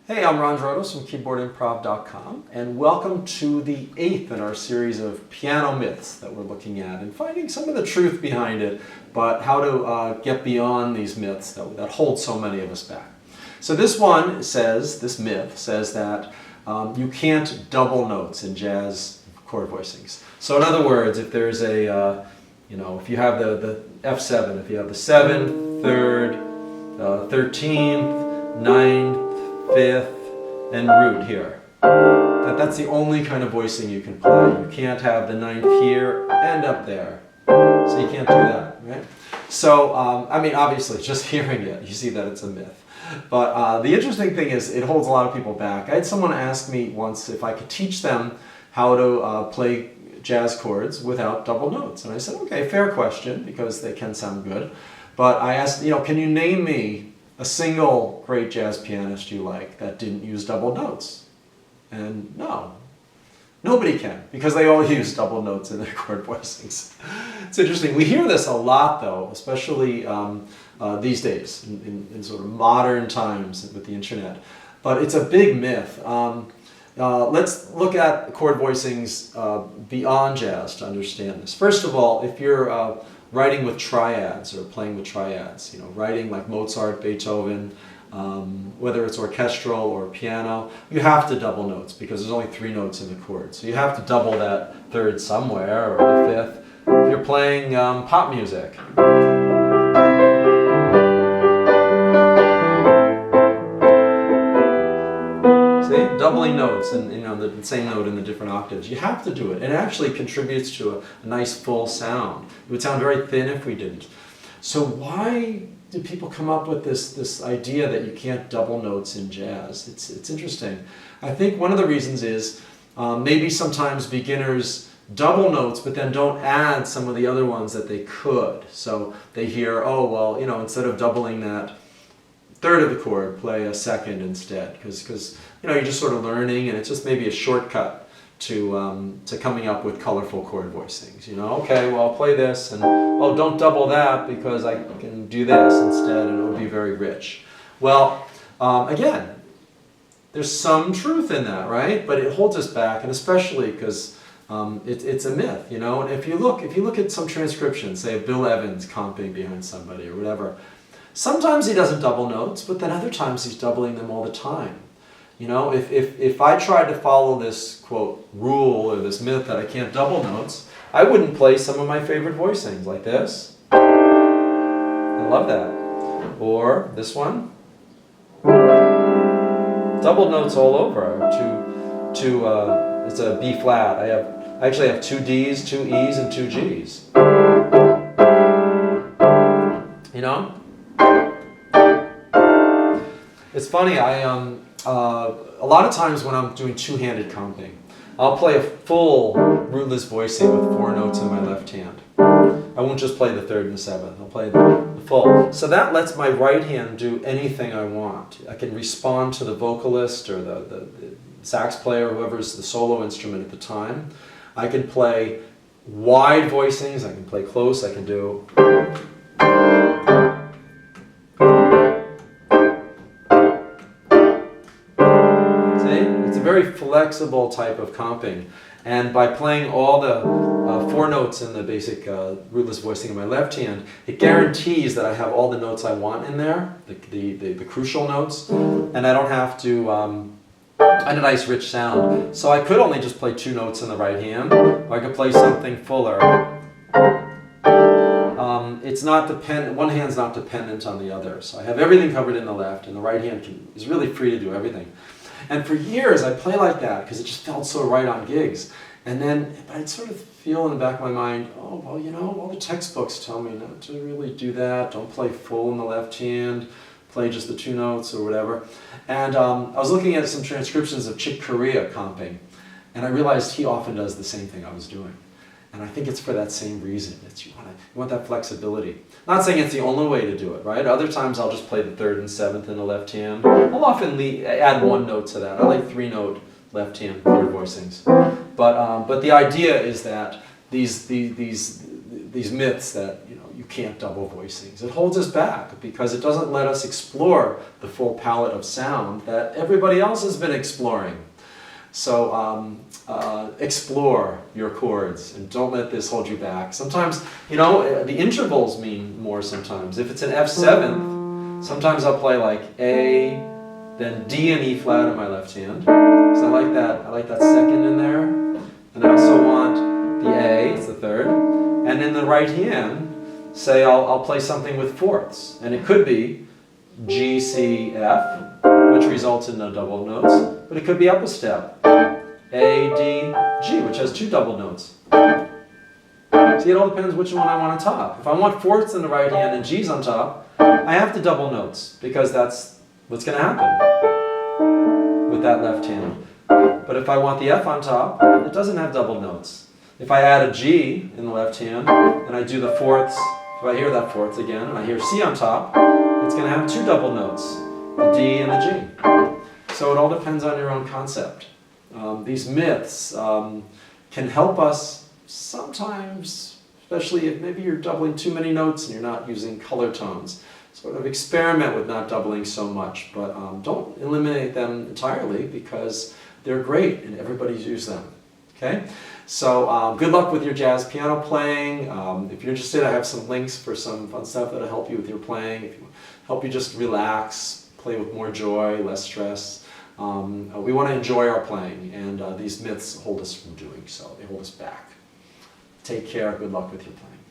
Hey, I'm Ron Drotos from keyboardimprov.com, and welcome to the 8th in our series of piano myths that we're looking at and finding some of the truth behind it, but how to get beyond these myths that hold so many of us back. So this one says, this myth says that you can't double notes in jazz chord voicings. So in other words, if there's a, if you have the F7, if you have the 7th, 3rd, 13th, 9th, 5th, and root here. That's the only kind of voicing you can play. You can't have the 9th here and up there. So you can't do that, right? So, obviously, just hearing it, you see that it's a myth. But the interesting thing is, it holds a lot of people back. I had someone ask me once if I could teach them how to play jazz chords without double notes. And I said, okay, fair question, because they can sound good. But I asked, can you name me a single great jazz pianist you like that didn't use double notes? And no, nobody can, because they all use double notes in their chord voicings. It's interesting. We hear this a lot, though, especially these days, in sort of modern times with the internet. But it's a big myth. Let's look at chord voicings beyond jazz to understand this. First of all, if you're writing with triads or playing with triads, writing like Mozart, Beethoven, whether it's orchestral or piano, you have to double notes because there's only 3 notes in the chord. So you have to double that third somewhere, or the 5th. If you're playing pop music, doubling notes and the same note in the different octaves. You have to do it. It actually contributes to a nice full sound. It would sound very thin if we didn't. So why do people come up with this idea that you can't double notes in jazz? It's interesting. I think one of the reasons is maybe sometimes beginners double notes but then don't add some of the other ones that they could. So they hear, oh well, instead of doubling that third of the chord, play a second instead, because you're just sort of learning, and it's just maybe a shortcut to coming up with colorful chord voicings. Okay, well, I'll play this, and oh, don't double that because I can do this instead, and it'll be very rich. Well, again, there's some truth in that, right? But it holds us back, and especially because it's a myth, And if you look at some transcriptions, say of Bill Evans comping behind somebody or whatever. Sometimes he doesn't double notes, but then other times he's doubling them all the time. If I tried to follow this, quote, rule or this myth that I can't double notes, I wouldn't play some of my favorite voicings, like this. I love that. Or this one. Double notes all over. It's a B flat. I actually have 2 Ds, 2 Es, and 2 Gs. It's funny, a lot of times when I'm doing two-handed comping, I'll play a full rootless voicing with 4 notes in my left hand. I won't just play the 3rd and the 7th, I'll play the full. So that lets my right hand do anything I want. I can respond to the vocalist or the sax player, whoever's the solo instrument at the time. I can play wide voicings, I can play close, I can do... very flexible type of comping, and by playing all the 4 notes in the basic rootless voicing in my left hand, it guarantees that I have all the notes I want in there, the crucial notes, and I don't have to and a nice rich sound. So I could only just play 2 notes in the right hand, or I could play something fuller. It's not dependent. One hand's not dependent on the other, so I have everything covered in the left, and the right hand is really free to do everything. And for years, I'd play like that because it just felt so right on gigs. And then, but I'd sort of feel in the back of my mind, oh, well, all the textbooks tell me not to really do that. Don't play full in the left hand. Play just the 2 notes or whatever. And I was looking at some transcriptions of Chick Corea comping, and I realized he often does the same thing I was doing. And I think it's for that same reason. You want that flexibility. Not saying it's the only way to do it, right? Other times I'll just play the 3rd and 7th in the left hand. I'll often add 1 note to that. I like 3-note left hand chord voicings. But the idea is that these myths that you you can't double voicings. It holds us back because it doesn't let us explore the full palette of sound that everybody else has been exploring. So explore your chords and don't let this hold you back. Sometimes, you know, the intervals mean more sometimes. If it's an F7, sometimes I'll play like A, then D and E flat in my left hand. Because I like that second in there. And I also want the A, it's the third. And in the right hand, say I'll play something with fourths. And it could be G, C, F, which results in no double notes. But it could be up a step. A, D, G, which has 2 double notes. See, it all depends which one I want on top. If I want fourths in the right hand and G's on top, I have to double notes because that's what's going to happen with that left hand. But if I want the F on top, it doesn't have double notes. If I add a G in the left hand and I do the fourths, if I hear that fourth again and I hear C on top, it's going to have 2 double notes, the D and the G. So it all depends on your own concept. These myths can help us sometimes, especially if maybe you're doubling too many notes and you're not using color tones. Sort of experiment with not doubling so much, but don't eliminate them entirely because they're great and everybody's used them. Okay? So good luck with your jazz piano playing. If you're interested, I have some links for some fun stuff that'll help you with your playing. If you help you just relax, play with more joy, less stress. We want to enjoy our playing, and these myths hold us from doing so. They hold us back. Take care. Good luck with your playing.